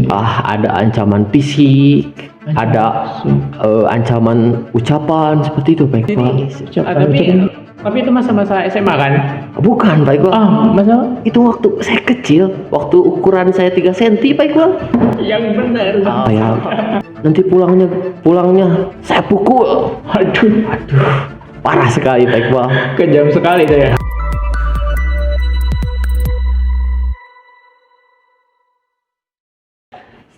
Ada ancaman fisik, ada ancaman ucapan seperti itu Pak Iqbal. Tapi itu masa-masa SMA kan? Bukan Pak Iqbal. Masa? Itu waktu saya kecil, waktu ukuran saya 3 cm Pak Iqbal. Yang benar. Ya. Nanti pulangnya saya pukul. Aduh, Parah sekali Pak Iqbal. kejam sekali itu ya.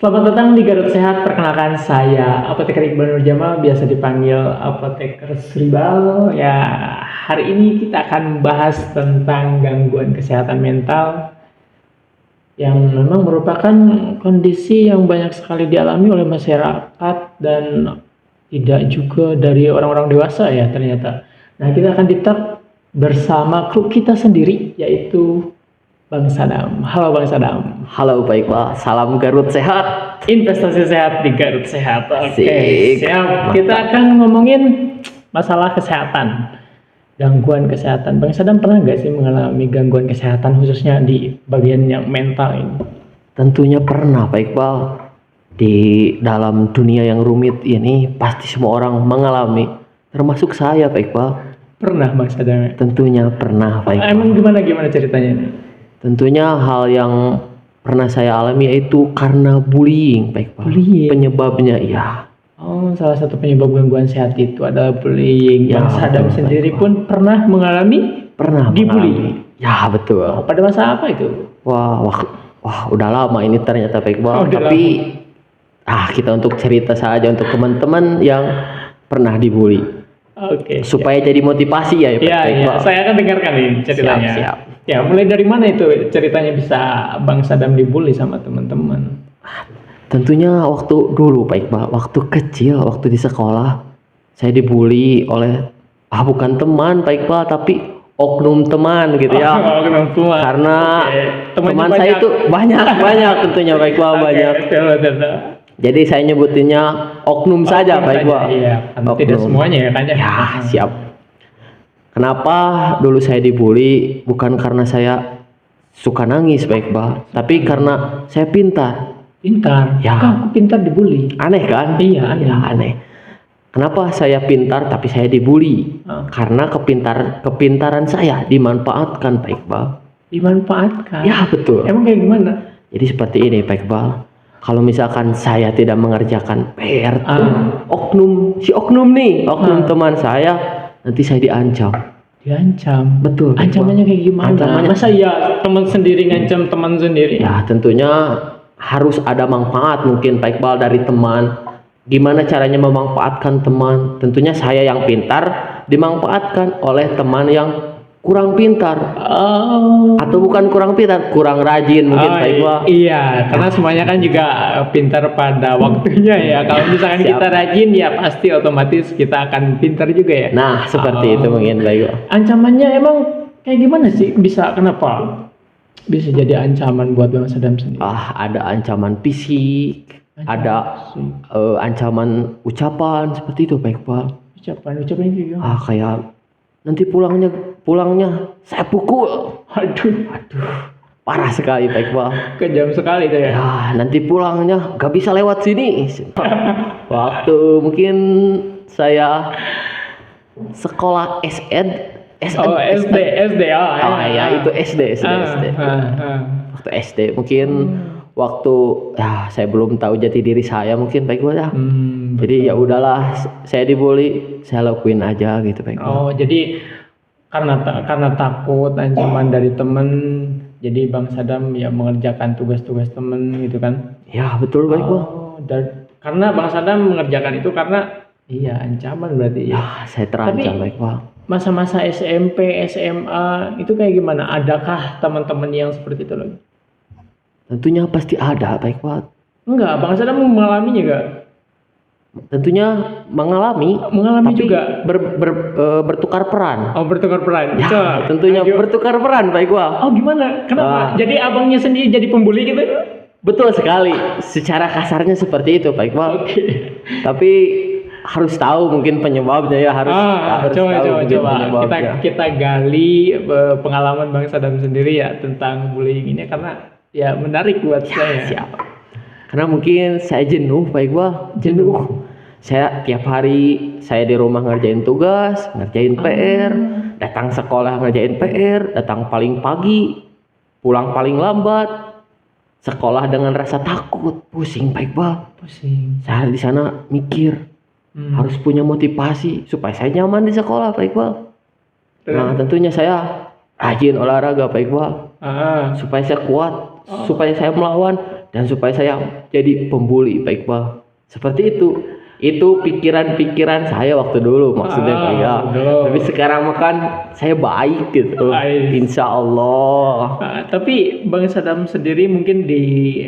Selamat datang di Garut Sehat. Perkenalkan saya Apoteker Iqbal Nur Jamal, biasa dipanggil Apoteker Sribal. Ya, hari ini kita akan membahas tentang gangguan kesehatan mental yang memang merupakan kondisi yang banyak sekali dialami oleh masyarakat dan tidak juga dari orang-orang dewasa ya ternyata. Nah, kita akan ditek bersama kru kita sendiri, yaitu Bang Sadam. Halo Bang Sadam. Halo Pak Iqbal, salam Garut Sehat. Investasi sehat di Garut Sehat. Oke, Asik. siap. Kita akan ngomongin masalah kesehatan, gangguan kesehatan. Bang Sadam pernah nggak sih mengalami gangguan kesehatan khususnya di bagian yang mental ini? Tentunya pernah Pak Iqbal. Di dalam dunia yang rumit ini pasti semua orang mengalami, termasuk saya Pak Iqbal. Pernah Bang Sadam? Tentunya pernah Pak Iqbal. Emang gimana ceritanya ini? Tentunya hal yang pernah saya alami yaitu karena bullying Pak Iqbal. Bullying? Penyebabnya ya. Oh, salah satu penyebab gangguan sehat itu adalah bullying. Ya, Bang Sadam betul, sendiri Pak. pun pernah mengalami Dibully. dibully. Ya betul. Pada masa apa itu? Wah, udah lama ini ternyata Pak Iqbal. Oh, udah Tapi kita untuk cerita saja untuk teman-teman yang pernah dibully. Oke. Supaya jadi motivasi ya Pak Iya, Iqbal. saya akan dengarkan nih ceritanya. Siap. Ya, mulai dari mana itu ceritanya bisa Bang Sadam dibully sama teman-teman? Tentunya waktu dulu Pak Iqbal, waktu kecil, waktu di sekolah, saya dibully oleh bukan teman Pak Iqbal, tapi oknum teman gitu ya. Oknum teman. Karena Temannya teman saya banyak. itu banyak tentunya Pak Iqbal, banyak. Betul. Jadi saya nyebutinnya oknum saja Pak Iqbal. Iya, kan tidak Oknum. semuanya ya kan ya. Ya, siap. Kenapa dulu saya dibully? Bukan karena saya suka nangis Pak Iqbal, tapi karena saya pintar. Pintar. Ya. Kok aku pintar dibully? Aneh kan? Iya, aneh. Ya, aneh. Kenapa saya pintar tapi saya dibully? Karena kepintaran saya dimanfaatkan Pak Iqbal. Dimanfaatkan. Ya, betul. Emang kayak gimana? Jadi seperti ini Pak Iqbal. Kalau misalkan saya tidak mengerjakan PR tuh, oknum teman saya, nanti saya diancam. Diancam. Betul. Pak Iqbal. Ancamannya kayak gimana? Ancamannya- Masa ya teman sendiri ngancam teman sendiri? Ya, tentunya harus ada manfaat mungkin Pak Iqbal dari teman. Gimana caranya memanfaatkan teman? Tentunya saya yang pintar dimanfaatkan oleh teman yang kurang pintar. Oh. Atau bukan kurang pintar, kurang rajin mungkin Pak Iqbal. Iya, karena semuanya kan juga pintar pada waktunya ya. Kalau misalkan Siap. kita rajin ya pasti otomatis kita akan pintar juga ya. Nah, seperti itu mungkin Pak Iqbal. Ancamannya emang kayak gimana sih? Kenapa bisa jadi ancaman buat Bang Sadam sendiri? Ada ancaman fisik, ada ancaman ucapan seperti itu Pak Iqbal. Ucapannya kayak gimana? Kayak nanti pulangnya saya pukul. Aduh, Parah sekali Pak Iqbal. kejam sekali itu ya. Ya, nanti pulangnya gak bisa lewat sini. Waktu mungkin saya sekolah Oh, SD. ya itu SD. Waktu SD mungkin waktu saya belum tahu jati diri saya mungkin Pak Iqbal ya. Jadi ya udahlah, saya dibully, saya lakuin aja gitu Pak Iqbal. Oh, jadi karena takut ancaman dari temen, jadi Bang Sadam ya mengerjakan tugas-tugas temen gitu kan? Ya betul Pak Iqbal. Dan karena Bang Sadam mengerjakan itu karena ancaman berarti ya. Saya terancam Pak Iqbal. Masa-masa SMP, SMA itu kayak gimana? Adakah teman-teman yang seperti itu lagi? Tentunya pasti ada Pak Iqbal. Enggak, Bang Sadam mengalaminya enggak? Tentunya mengalami tapi juga bertukar peran. Oh, bertukar peran. Ya, tentunya bertukar peran Pak Iqbal. Oh, gimana? Kenapa? Jadi abangnya sendiri jadi pembuli gitu? Betul sekali. Secara kasarnya seperti itu Pak Iqbal. Oke. Tapi harus tahu mungkin penyebabnya ya, harus tahu coba kita gali pengalaman Bang Sadam sendiri ya tentang bullying ini karena ya menarik buat saya. Siap. Karena mungkin saya jenuh Pak Iqbal, jenuh. Saya tiap hari saya di rumah ngerjain tugas, ngerjain PR, datang sekolah ngerjain PR, datang paling pagi, pulang paling lambat. Sekolah dengan rasa takut, pusing Pak Iqbal. Pusing. Saya di sana mikir, harus punya motivasi supaya saya nyaman di sekolah Pak Iqbal. Nah, tentunya saya rajin olahraga Pak Iqbal. Supaya saya kuat, supaya saya melawan, dan supaya saya jadi pembuli Pak Iqbal. Seperti itu. Itu pikiran-pikiran saya waktu dulu maksudnya Pak Iqbal. Tapi sekarang makan saya baik gitu. Insya Allah. Tapi Bang Sadam sendiri mungkin di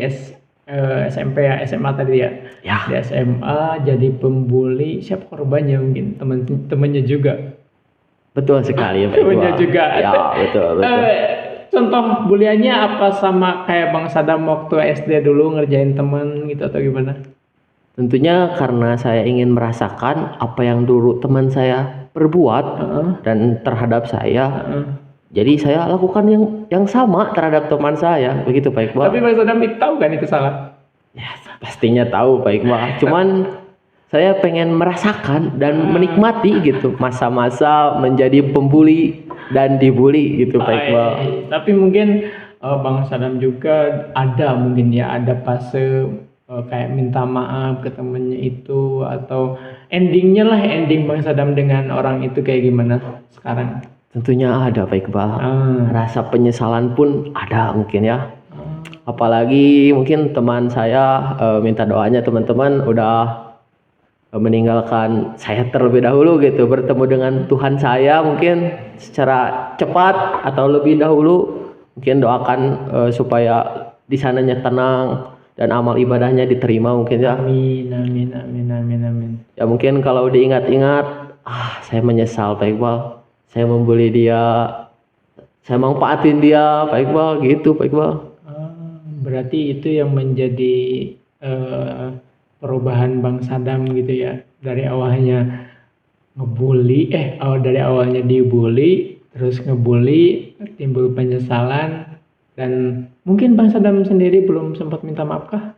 SMP ya, SMA tadi ya. Di SMA jadi pembuli, siapa korbannya mungkin teman-temannya juga. Betul sekali ya Pak Iqbal. Temannya juga. Ya betul. Contoh buliannya apa sama kayak Bang Sadam waktu SD dulu ngerjain teman gitu atau gimana? Tentunya karena saya ingin merasakan apa yang dulu teman saya perbuat dan terhadap saya. Jadi saya lakukan yang sama terhadap teman saya, begitu Pak Iqbal. Tapi Bang Sadam tahu kan itu salah? Ya, pastinya tahu Pak Iqbal. Cuman saya pengen merasakan dan menikmati gitu masa-masa menjadi pembuli dan dibully gitu Pak Iqbal. Tapi mungkin Bang Sadam juga ada fase kayak minta maaf ke temennya itu, atau ending Bang Sadam dengan orang itu kayak gimana sekarang? Tentunya ada Pak Iqbal. Rasa penyesalan pun ada mungkin ya. Apalagi mungkin teman saya minta doanya teman-teman udah meninggalkan saya terlebih dahulu gitu, bertemu dengan Tuhan saya mungkin secara cepat atau lebih dahulu. Mungkin doakan supaya di sananya tenang dan amal ibadahnya diterima mungkin ya. Amin. Ya mungkin kalau diingat-ingat, saya menyesal Pak Iqbal. Saya membuli dia, saya manfaatin dia Pak Iqbal gitu Pak Iqbal. Berarti itu yang menjadi perubahan Bang Sadam gitu ya. Dari awalnya dari awalnya dibully, terus ngebully, timbul penyesalan. Dan mungkin Bang Sadam sendiri belum sempat minta maaf kah?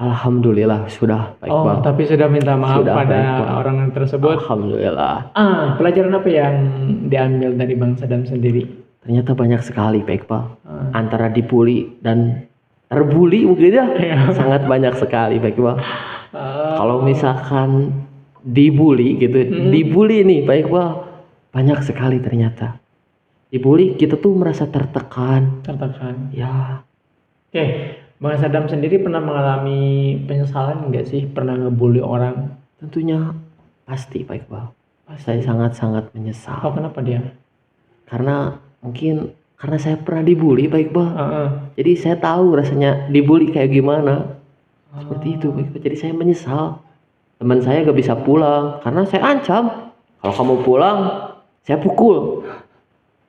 Alhamdulillah sudah Pak Iqbal. Tapi sudah minta maaf pada orang tersebut. Alhamdulillah. Pelajaran apa yang diambil dari Bang Sadam sendiri? Ternyata banyak sekali Pak Iqbal. Antara dibully dan terbully mungkin ya. Sangat banyak sekali Pak Iqbal. Kalau misalkan dibully gitu, dibully nih Pak Iqbal, banyak sekali ternyata. Dibully kita tuh merasa tertekan. Ya. Oke, Bang Sadam sendiri pernah mengalami penyesalan nggak sih? Pernah ngebully orang? Tentunya pasti Pak Iqbal. Saya sangat-sangat menyesal. Kenapa dia? Karena saya pernah dibully Pak Iqbal. Jadi saya tahu rasanya dibully kayak gimana. Seperti itu Pak Iqbal. Jadi saya menyesal. Teman saya gak bisa pulang karena saya ancam. Kalau kamu pulang, saya pukul.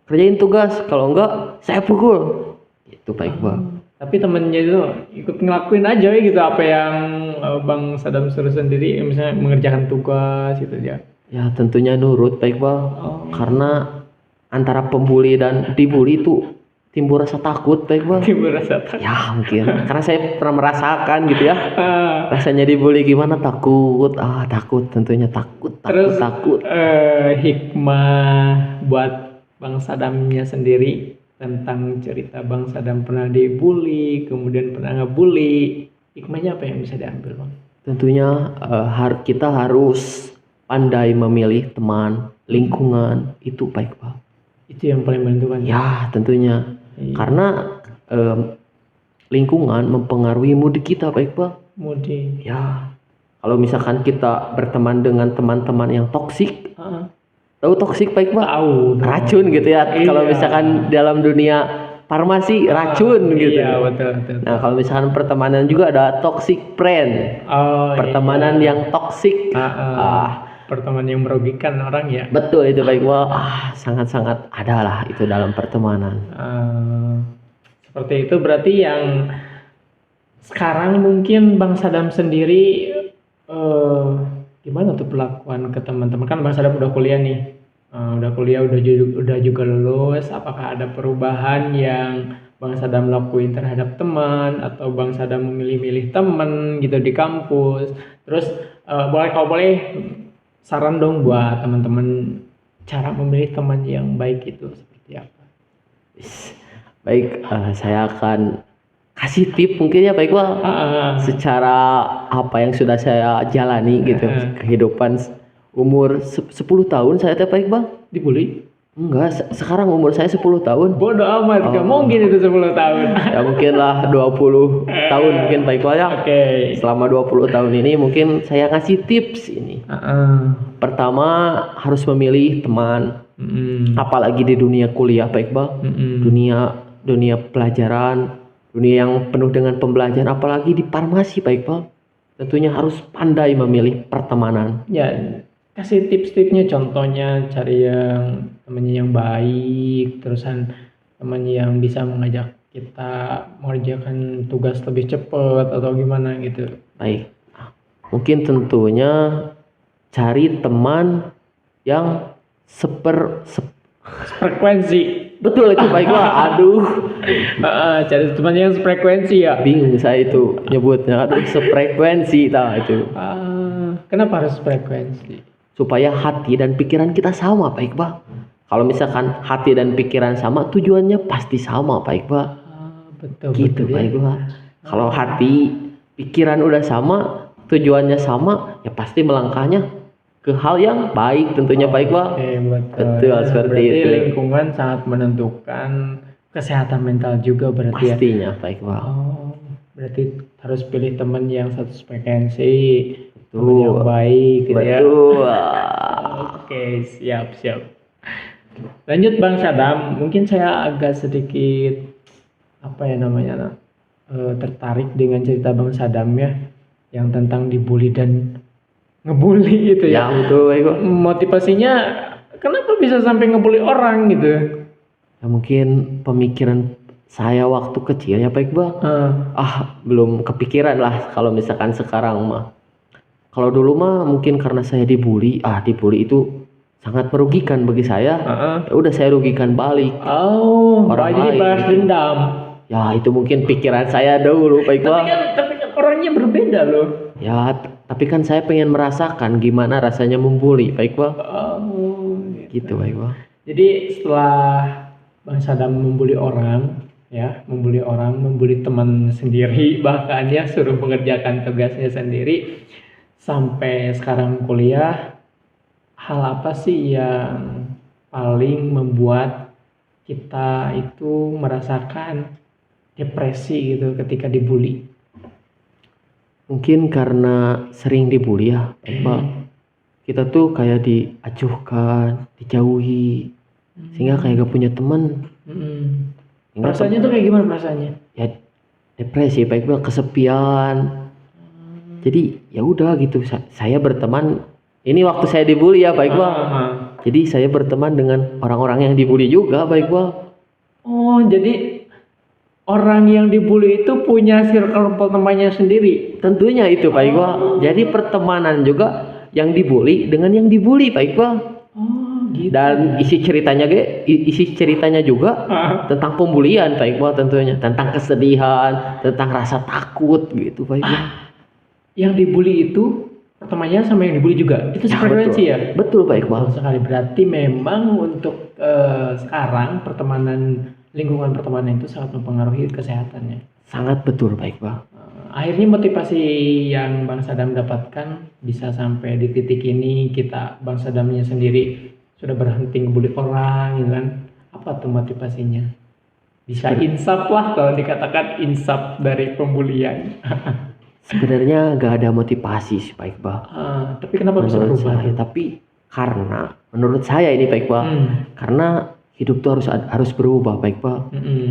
Kerjain tugas, kalau enggak saya pukul. Itu Pak Iqbal. Tapi temennya itu ikut ngelakuin aja gitu apa yang Bang Sadam suruh sendiri, misalnya mengerjakan tugas gitu ya. Ya tentunya nurut Pak Iqbal. Karena antara pembuli dan dibully itu timbul rasa takut Pak Iqbal. Timbul rasa takut. Ya mungkin karena saya pernah merasakan gitu ya. Rasanya dibully gimana, takut. Tentunya takut. Terus hikmah buat Bang Sadamnya sendiri tentang cerita Bang Sadam pernah dibully, kemudian pernah ngebully. Hikmahnya apa yang bisa diambil Bang? Tentunya kita harus pandai memilih teman, lingkungan itu Pak Iqbal. Itu yang paling menentukan. Ya tentunya. Karena lingkungan mempengaruhi mood kita Pak Iqbal. Ya. Kalau misalkan kita berteman dengan teman-teman yang toksik, tahu toksik Pak Iqbal? Tahu. Racun gitu ya. Kalau misalkan dalam dunia farmasi racun gitu. Iya betul. Nah kalau misalkan pertemanan juga ada toxic friend. Pertemanan yang toksik. Pertemanan yang merugikan orang ya. Betul itu Pak Iqbal. Sangat-sangat ada lah itu dalam pertemanan. Seperti itu berarti yang sekarang mungkin Bang Sadam sendiri gimana tuh perlakuan ke teman-teman? Kan Bang Sadam udah kuliah nih, udah juga lulus. Apakah ada perubahan yang Bang Sadam lakuin terhadap teman, atau Bang Sadam memilih-milih teman gitu di kampus. Terus kalau boleh saran dong buat teman-teman cara memilih teman yang baik itu seperti apa? Baik, saya akan kasih tip mungkin ya Pak Iqbal. Secara apa yang sudah saya jalani gitu, kehidupan umur 10 tahun saya Pak Iqbal. Dibully? Enggak, sekarang umur saya 10 tahun. Bodoh amat, gak mungkin itu 10 tahun. Ya mungkin lah 20 tahun mungkin Pak Iqbal ya. Oke. Selama 20 tahun ini mungkin saya kasih tips ini. Pertama, harus memilih teman. Apalagi di dunia kuliah Pak Iqbal. Dunia pelajaran, dunia yang penuh dengan pembelajaran, apalagi di farmasi Pak Iqbal. Tentunya harus pandai memilih pertemanan. Ya, kasih tips-tipsnya, contohnya cari yang temannya yang baik, terusan teman yang bisa mengajak kita mengerjakan tugas lebih cepat atau gimana gitu. Baik, mungkin tentunya cari teman yang frekuensi. Betul itu Pak Iqbal. Aduh, cari teman yang frekuensi ya. Bingung saya itu nyebutnya. Aduh, sefrekuensi itu. Kenapa harus frekuensi? Supaya hati dan pikiran kita sama Pak Iqbal. Kalau misalkan hati dan pikiran sama, tujuannya pasti sama Pak Iqbal. Betul. Gitu betul, Pak Iqbal. Kalau hati, pikiran udah sama, tujuannya sama, ya pasti melangkahnya ke hal yang baik tentunya Pak Iqbal. Betul, seperti berarti itu. Lingkungan sangat menentukan kesehatan mental juga berarti. Pastinya Pak Iqbal. Berarti harus pilih teman yang satu frekuensi, teman yang baik gitu ya. Betul. Oke, siap. Lanjut Bang Sadam, mungkin saya agak sedikit tertarik dengan cerita Bang Sadam ya, yang tentang dibully dan ngebully gitu ya. Ya betul Pak Iqbal. Motivasinya kenapa bisa sampai ngebully orang gitu? Ya mungkin pemikiran saya waktu kecil ya Pak Iqbal. Belum kepikiran lah kalau misalkan sekarang mah. Kalau dulu mah mungkin karena saya dibully itu sangat merugikan bagi saya. Ya udah saya rugikan balik. Jadi balas dendam. Ya itu mungkin pikiran saya dulu Pak Iqbal. Tapi kan orangnya berbeda loh. Ya tapi kan saya pengen merasakan gimana rasanya membuli Pak Iqbal. Gitu Pak Iqbal. Jadi setelah Bang Sadam membuli orang, membuli teman sendiri, bahkan ya suruh mengerjakan tugasnya sendiri, sampai sekarang kuliah, hal apa sih yang paling membuat kita itu merasakan depresi gitu ketika dibully? Mungkin karena sering dibully ya Iqbal. Kita tuh kayak diacuhkan, dijauhi, sehingga kayak gak punya teman. Perasaannya tuh kayak gimana perasaannya? Ya depresi Pak Iqbal, kesepian. Jadi ya udah gitu, saya berteman. Ini waktu saya dibully ya Pak Iqbal. Jadi saya berteman dengan orang-orang yang dibully juga Pak Iqbal. Jadi orang yang dibully itu punya circle temannya sendiri. Tentunya itu Pak Iqbal. Jadi pertemanan juga yang dibully dengan yang dibully Pak Iqbal. Gitu. Dan isi ceritanya juga tentang pembulian Pak Iqbal, tentunya tentang kesedihan, tentang rasa takut gitu Pak Iqbal. Yang dibully itu pertemanannya sama yang dibully juga. Itu frekuensi ya? Betul Pak Iqbal. Sekali, berarti memang untuk sekarang lingkungan pertemanan itu sangat mempengaruhi kesehatannya. Sangat betul Pak Iqbal. Akhirnya motivasi yang Bang Sadam dapatkan bisa sampai di titik ini, Bang Sadamnya sendiri sudah berhenti ngebully orang gitu kan. Apa tuh motivasinya? Bisa insaf lah, kalau dikatakan insaf dari pembulian. Sebenarnya gak ada motivasi sih Pak Iqbal. Tapi kenapa bisa berubah? Tapi karena menurut saya ini Pak Iqbal, karena hidup tuh harus berubah Pak Iqbal.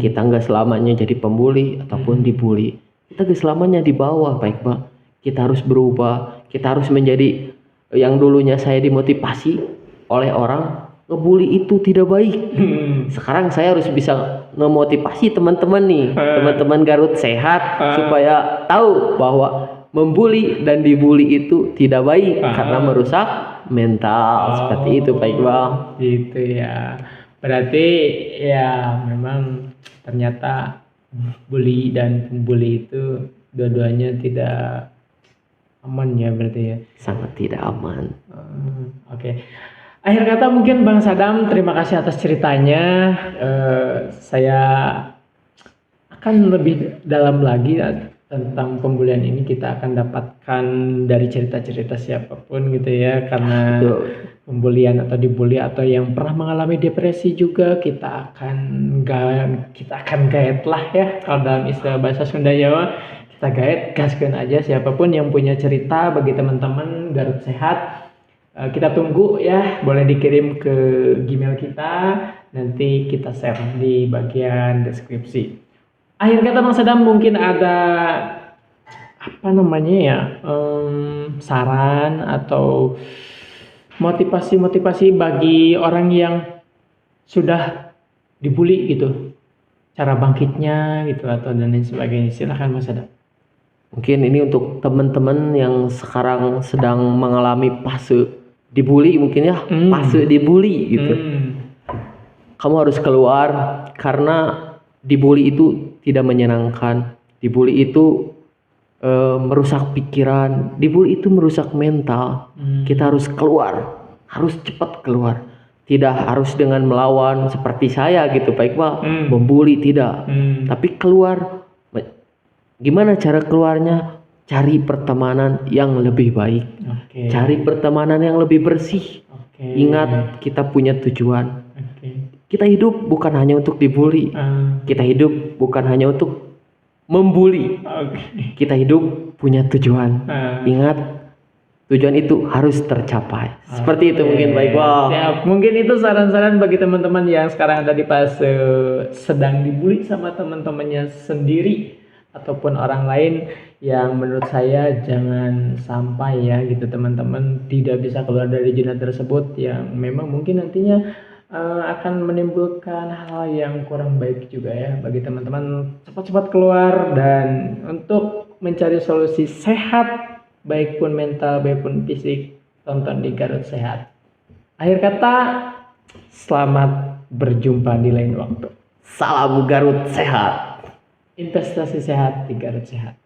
Kita nggak selamanya jadi pembuli ataupun dibully. Kita nggak selamanya di bawah Pak Iqbal. Kita harus berubah. Kita harus menjadi yang dulunya saya dimotivasi oleh orang, ngebully itu tidak baik. Sekarang saya harus bisa ngemotivasi teman-teman nih, teman-teman Garut Sehat, supaya tahu bahwa membuli dan dibully itu tidak baik karena merusak mental. Seperti itu Pak Iqbal. Gitu ya. Berarti ya memang ternyata bully dan pembuli itu dua-duanya tidak aman ya berarti ya. Sangat tidak aman. Oke. Akhir kata mungkin Bang Sadam, terima kasih atas ceritanya. Saya akan lebih dalam lagi tentang pembulian ini kita akan dapatkan dari cerita-cerita siapapun gitu ya, karena pembulian atau dibully atau yang pernah mengalami depresi juga kita akan gaet lah ya, kalau dalam istilah bahasa Sunda Jawa kita gaet, gaskeun aja siapapun yang punya cerita bagi teman-teman Garut Sehat. Kita tunggu ya, boleh dikirim ke Gmail kita, nanti kita share di bagian deskripsi. Akhir kata Bang Sadam, mungkin ada saran atau motivasi bagi orang yang sudah dibully gitu, cara bangkitnya gitu atau dan lain sebagainya. Silahkan Bang Sadam. Mungkin ini untuk teman-teman yang sekarang sedang mengalami fase dibully mungkin ya, fase dibully gitu. Kamu harus keluar karena dibully itu tidak menyenangkan. Dibully itu merusak pikiran. Dibully itu merusak mental. Kita harus keluar, harus cepat keluar. Tidak harus dengan melawan seperti saya gitu Pak Iqbal, membuli tidak. Tapi keluar. Gimana cara keluarnya? Cari pertemanan yang lebih baik. Cari pertemanan yang lebih bersih. Ingat kita punya tujuan. Kita hidup bukan hanya untuk dibully. Kita hidup bukan hanya untuk membuli. Kita hidup punya tujuan. Ingat, tujuan itu harus tercapai. Seperti itu mungkin Pak Iqbal. Siap. Mungkin itu saran-saran bagi teman-teman yang sekarang ada di fase sedang dibully sama teman-temannya sendiri ataupun orang lain, yang menurut saya jangan sampai ya gitu teman-teman tidak bisa keluar dari zona tersebut yang memang mungkin nantinya akan menimbulkan hal yang kurang baik juga ya. Bagi teman-teman, cepat-cepat keluar dan untuk mencari solusi sehat baik pun mental baik pun fisik, tonton di Garut Sehat. Akhir kata, selamat berjumpa di lain waktu. Salam Garut Sehat. Investasi sehat di Garut Sehat.